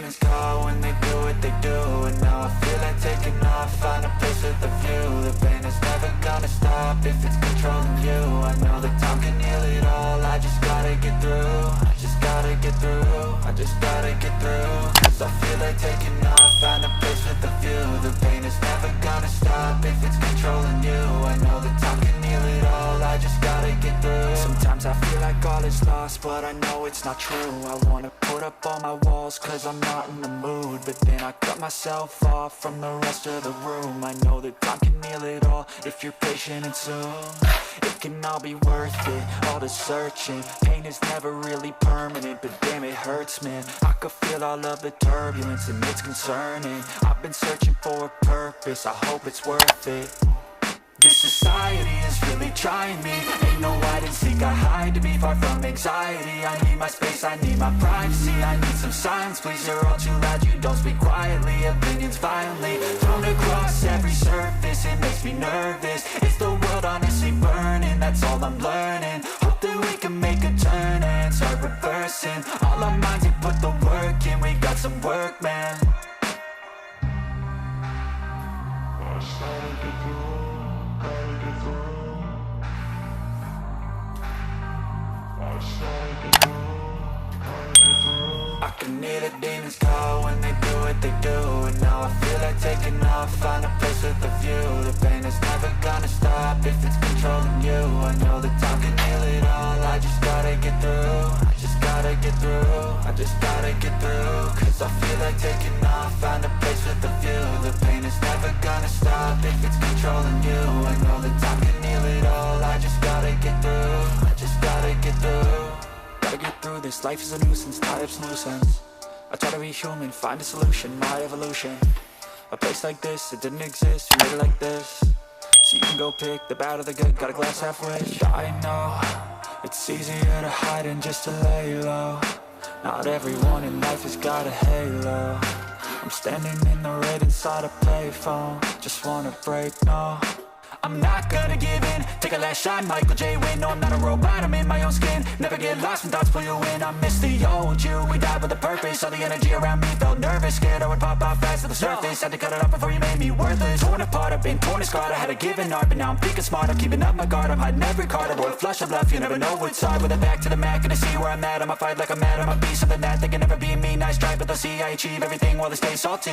demons call when they do what they do. And now I feel like taking off, find a place with a view. The pain is never gonna stop if it's controlling you. I know that time can heal it all, I just gotta get through. I just gotta get through, I just gotta get through. Cause I feel like taking off, find a place with a view. The pain is never gonna stop if it's controlling you. I know that time can heal it all, I just gotta get through. Sometimes I feel like all is lost, but I know it's not true. I wanna put up all my walls cause I'm not in the mood, but then I cut myself off from the rest of the room. I know that time can heal it all if you're patient and soon it can all be worth it, all the searching. Pain is never really permanent, but damn it hurts, man. I could feel all of the turbulence and it's concerning. I've been searching for a purpose, I hope it's worth it. This society is really trying me. Ain't no hide and seek, I hide to be far from anxiety. I need my space, I need my privacy. I need some silence, please, you're all too loud. You don't speak quietly, opinions violently thrown across every surface. It makes me nervous, it's the world honestly burning. That's all I'm learning, hope that we can make a turn and start reversing all our minds and put the work in. We got some work, man. I can hear the demons call when they do what they do. And now I feel like taking off, find a place with a view. The pain is never gonna stop if it's controlling you. I know that time can heal it all, I just gotta get through. I just gotta get through, I just gotta get through. Cause I feel like taking off, find a place with a view. The pain is never gonna stop if it's controlling you. I know that time can heal it all, I just gotta get through. I just gotta get through. Gotta get through this, life is a nuisance, tied up some loose ends. I try to be human, find a solution, my evolution. A place like this, it didn't exist, you made it like this. So you can go pick the bad or the good, got a glass halfway. I know, it's easier to hide than just to lay low. Not everyone in life has got a halo. I'm standing in the red inside a payphone, just wanna break, no. I'm not gonna give in, take a last shot, Michael J. Win. No, I'm not a robot, I'm in my own skin. Never get lost when thoughts pull you in. I miss the old you, we died with a purpose. All the energy around me felt nervous, scared I would pop out fast to the surface. Had to cut it off before you made me worthless. Torn apart, I've been torn and scarred. I had a given art, but now I'm thinking smart. I'm keeping up my guard, I'm hiding every card. I roll a flush of bluff, you never know which side. With a back to the mat, gonna see where I'm at. I'ma fight like I'm mad, I'ma be something that they can never be me. Nice try, but they'll see I achieve everything while they stay salty.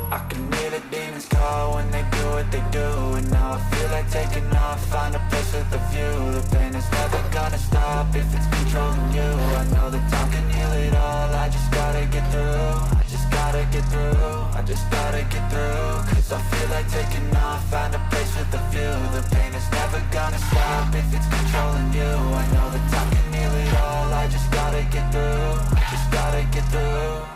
I can hear the demons call when they do what they do. And now I feel like taking off, find a place with a view. The pain is never gonna stop if it's controlling you. I know that time can heal it all, I just gotta get through. I just gotta get through, I just gotta get through. Cause I feel like taking off, find a place with a view. The pain is never gonna stop if it's controlling you. I know that time can heal it all, I just gotta get through. I just gotta get through.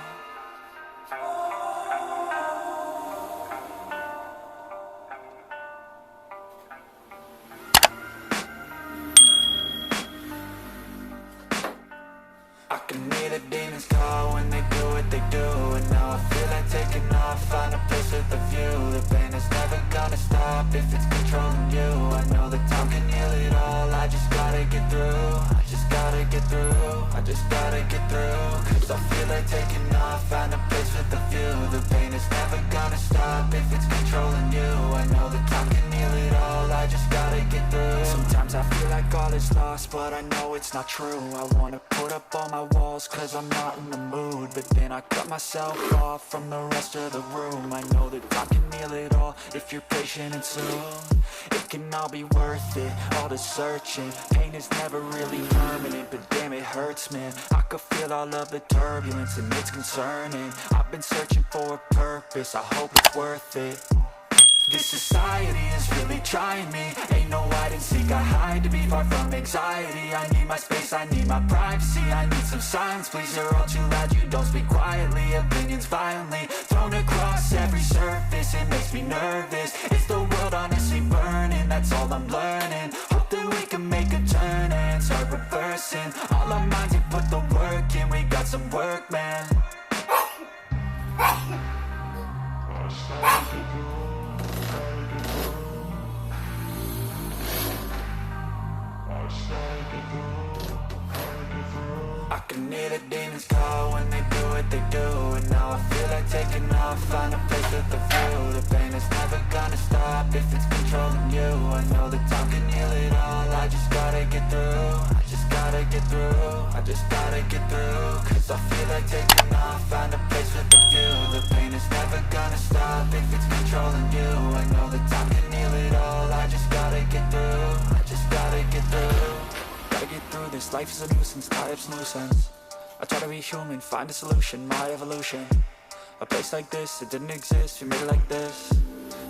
I can hear the demons call when they do what they do. And now I feel like taking off, find a place with a view. The pain is never gonna stop if it's controlling you. I know that time can heal it all, I just gotta get through. I just gotta get through, I just gotta get through. Cause I feel like taking off, find a place with a view. The pain is never gonna stop if it's controlling you. I know that time can heal it all, I just gotta get through. Sometimes I feel like all is lost, but I know it's not true. I wanna put up all my walls cause I'm not in the mood, but then I cut myself off from the rest of the room. I know that time can heal it all if you're patient and soon it can all be worth it, all the searching. Pain is never really permanent, but damn it hurts, man. I could feel all of the turbulence and it's concerning. I've been searching for a purpose, I hope it's worth it. This society is really trying me. Ain't no hide and seek, I hide to be far from anxiety. I need my space, I need my privacy. I need some silence, please, you're all too loud. You don't speak quietly, opinions violently thrown across every surface. It makes me nervous, it's the world honestly burning. That's all I'm learning, hope that we can make a turn and start reversing all our minds and put the work in. We got some work, man. they do, and now I feel like taking off, find a place with a view. The pain is never gonna stop if it's controlling you. I know that time can heal it all, I just gotta get through. I just gotta get through, I just gotta get through. Cause I feel like taking off, find a place with a view. The pain is never gonna stop if it's controlling you. I know that time can heal it all, I just gotta get through. I just gotta get through. Gotta get through this, life is a nuisance, tie up some loose ends. I try to be human, find a solution, my evolution. A place like this, it didn't exist, we made it like this.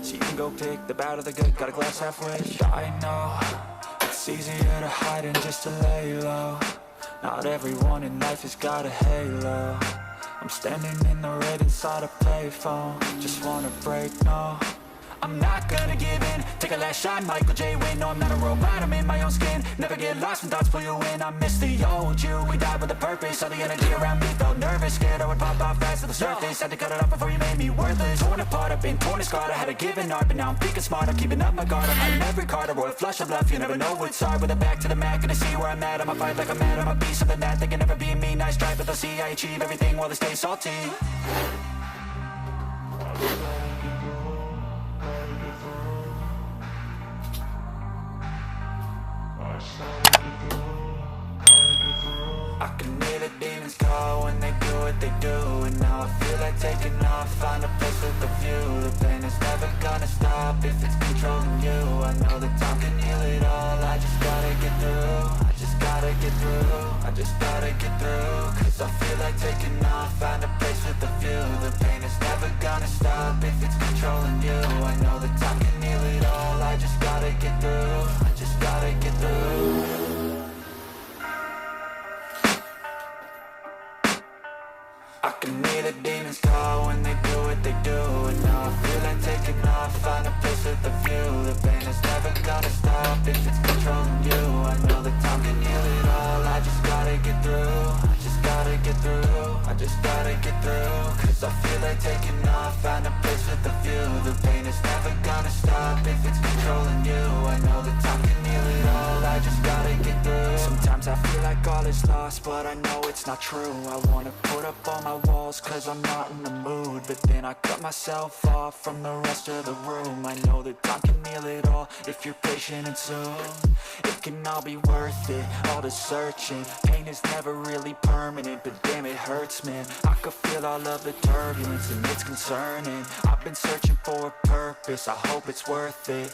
So you can go pick the bad or the good, got a glass half wish. I know, it's easier to hide than just to lay low. Not everyone in life has got a halo. I'm standing in the red inside a payphone. Just wanna break, no, I'm not gonna give in. Take a last shot, Michael J. Win. No, I'm not a robot, I'm in my own skin. Never get lost when thoughts pull you in. I miss the old you, we died with a purpose. All the energy around me felt nervous, scared I would pop off fast to the surface. Had to cut it off before you made me worthless. Torn apart, I've been torn and scarred. I had a given art, but now I'm thinking smart. I'm keeping up my guard, I'm hiding every card. A royal flush of love, you never know what's hard. With a back to the mat, gonna see where I'm at. I'ma fight like I'm mad, I'ma be something that they can never be me. Nice try, but they'll see I achieve everything while they stay salty. I can hear the demons call when they do what they do. And now I feel like taking off, find a place with a view. The pain is never gonna stop if it's controlling you. I know that time can heal it all, I just gotta get through. I just gotta get through, I just gotta get through. Cause I feel like taking off, find a place with a view. The pain is never gonna stop if it's controlling you. I know that time can heal it all, I just gotta get through. I just gotta get through. I can hear the demons call when they do what they do. And now I feel like taking off, find a place with a view. The pain is never gonna stop if it's controlling you. I know that time can heal it all, I just gotta get through. I just gotta get through, I just gotta get through. Cause I feel like taking off, find a place with a view. The pain is never gonna stop if it's controlling you. I know that time can heal it all, I just gotta get through. Sometimes I feel like all is lost, but I know it's not true. I wanna put up all my walls cause I'm not in the mood, but then I cut myself off from the rest of the room. I know that time can heal it all if you're patient and soon it can all be worth it, all the searching. Pain is never really permanent, but damn it hurts, man. I could feel all of the turbulence and it's concerning. I've been searching for a purpose, I hope it's worth it.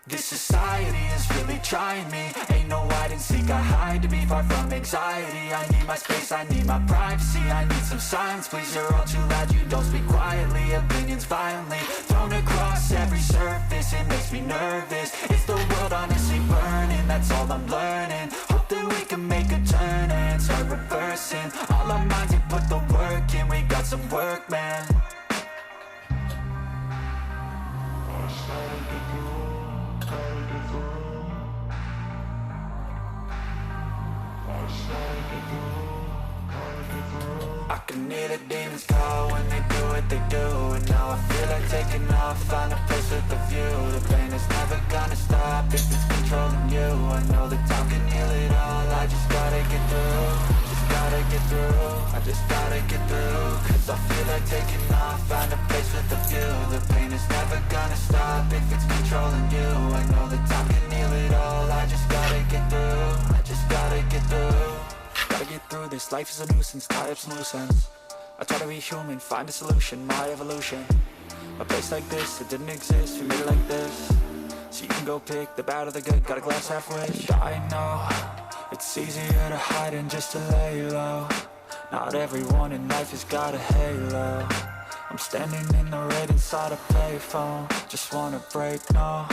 This society is really trying me. Ain't no hide and seek, I hide to be far from anxiety. I need my space, I need my privacy. I need some silence, please, you're all too loud. You don't speak quietly, opinions violently thrown across every surface. It makes me nervous, is the world honestly burning? That's all I'm learning. Hope that we can make a turn and start reversing all our minds and put the work in. We got some work, man. I can hear the demons call when they do what they do. And now I feel like taking off, find a place with a view. The pain is never gonna stop if it's controlling you. I know that time can heal it all, I just gotta get through. Just gotta get through, I just gotta get through. Cause I feel like taking off, find a place with a view. The pain is never gonna stop if it's controlling you. I know that time can heal it all, I just gotta get through. I just gotta get through. Gotta get through this, life is a nuisance, tie up some loose ends. I try to be human, find a solution, my evolution. A place like this, it didn't exist, we made it like this. So you can go pick the bad or the good, got a glass half wish. I know, it's easier to hide than just to lay low. Not everyone in life has got a halo. I'm standing in the red inside a payphone. Just wanna break, no,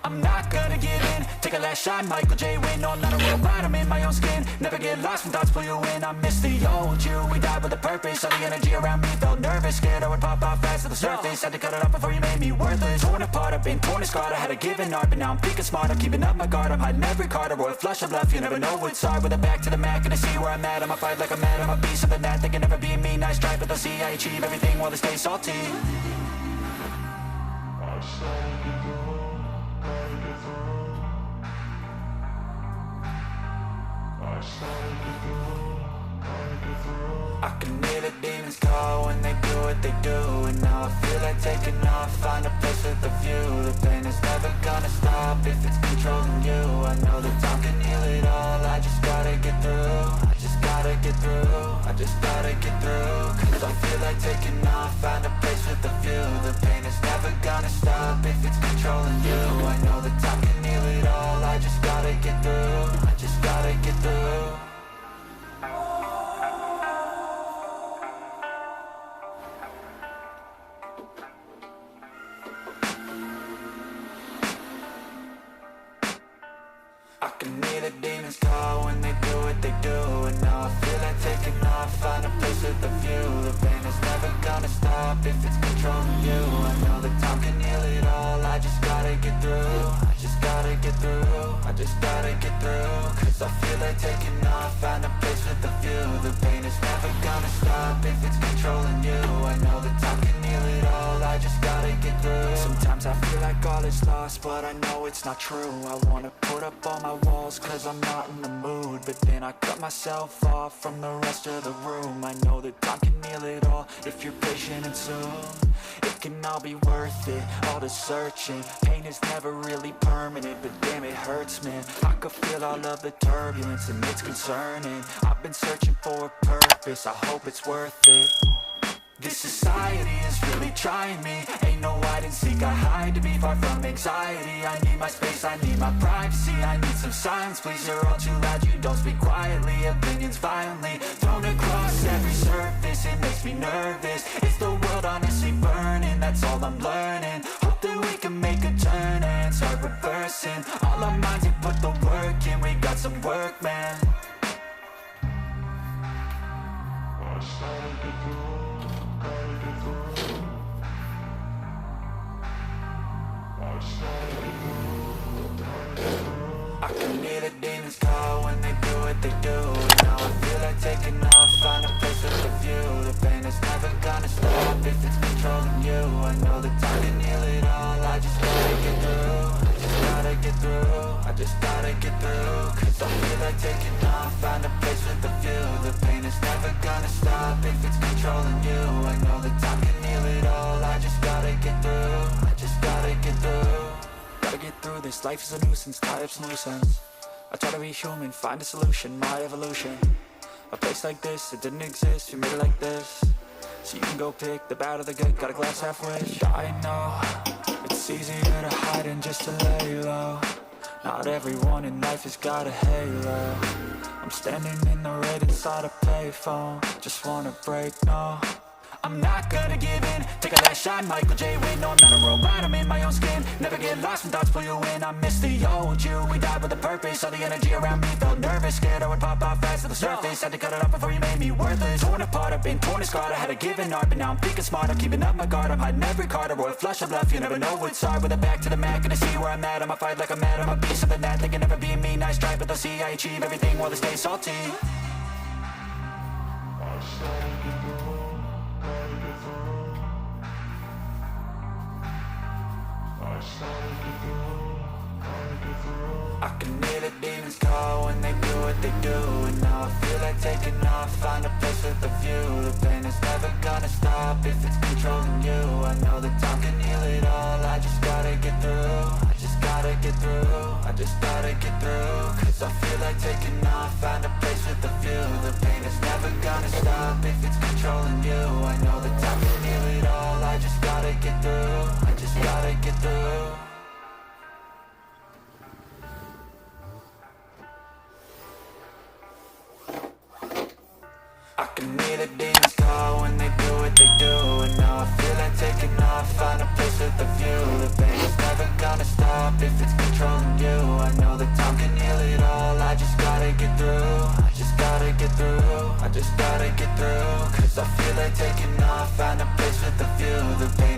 I'm not gonna give in. Take a last shot, Michael J. Win. No, I'm not a robot, I'm in my own skin. Never get lost when thoughts pull you in. I miss the old you, we died with a purpose. All the energy around me felt nervous, scared I would pop off fast to the surface. Had to cut it off before you made me worthless. Torn apart, I've been torn and scarred. I had a given art, but now I'm thinking smart. I'm keeping up my guard, I'm hiding every card. A royal flush of love, you never know what's hard. With a back to the mat, gonna see where I'm at. I'ma fight like I'm mad, I'ma be something that they can never be me. Nice try, but they'll see I achieve everything while they stay salty. I can hear the demons demons call when they do what they do. And now I feel like taking off, find a place with a view. The pain is never gonna stop if it's controlling you. I know that time can heal it all, I just gotta get through. I just gotta get through, I just gotta get through. Cause I feel like taking off, find a place with a view. The pain is never gonna stop if it's controlling you. I know that time can heal it all, I just gotta get through. I just gotta get through. I can hear the demons call when they do what they do. And now I feel like taking off, find a place with a view. The pain is never gonna stop if it's controlling you. I know that time can heal it all, I just gotta get through. I just gotta get through, I just gotta get through. Cause I feel like taking off, find a place with a view. The pain is never gonna stop if it's controlling you. I know that time can heal it all, I just gotta get through. Sometimes I feel like all is lost, but I know it's not true. I wanna put up all my walls cause I'm not in the mood. But then I cut myself off from the rest of the room. I know that time can heal it all if you're patient and soon. It can all be worth it, all the searching. Pain is never really permanent, but damn it hurts, man. I could feel all of the turbulence and it's concerning. I've been searching for a purpose, I hope it's worth it. This society is really trying me. Ain't no hide and seek, I hide to be far from anxiety. I need my space, I need my privacy. I need some silence, please, you're all too loud. You don't speak quietly, opinions violently thrown across every surface. It makes me nervous, is the world honestly burning? That's all I'm learning. Hope that we can make a turn and start reversing. All our minds and put the work in, we got some work, man. I can hear the demons call when they do what they do. And now I feel like taking off, find a place with a view. The pain is never gonna stop if it's controlling you. I know that time can heal it all, I just gotta get through. I just gotta get through, I just gotta get through. Cause I feel like taking off, find a place with a view. The pain is never gonna stop if it's controlling you. I know that time can heal it all, I just gotta get through. I just gotta get through. Gotta get through this, life is a nuisance, tie up some loose ends. I try to be human, find a solution, my evolution. A place like this, it didn't exist, we made it like this. So you can go pick the bad or the good, got a glass half wish. I know, it's easier to hide than just to lay low. Not everyone in life has got a halo. I'm standing in the red inside a payphone. Just wanna break, no, I'm not gonna give in. Take a last shot, Michael J. Win. No, I'm not a robot, I'm in my own skin. Never get lost when thoughts pull you in. I miss the old you, we died with a purpose. All the energy around me felt nervous, scared I would pop off fast to the surface. Had to cut it off before you made me worthless. Torn apart, I've been torn and scarred. I had a given art, but now I'm thinking smart. I'm keeping up my guard, I'm hiding every card. A royal flush of bluff, you never know what's hard. With a back to the mat, gonna see where I'm at. I'ma fight like I'm mad, I'ma be something that they can never be me. Nice try, but they'll see I achieve everything while they stay salty. I can hear the demons call when they do what they do. And now I feel like taking off, find a place with a view. The pain is never gonna stop if it's controlling you. I know that time can heal it all, I just gotta get through. I just gotta get through, I just gotta get through. Cause I feel like taking off, find a place with a view. The pain is never gonna stop if it's controlling you. I know that time can heal it all, I just gotta get through. I just gotta get through. I can hear the demons call when they do what they do. And now I feel like taking off, find a place with a view. The pain is never gonna stop if it's controlling you. I know that time can heal it all, I just gotta get through. I just gotta get through, I just gotta get through. Cause I feel like taking off, find a place with a view. The pain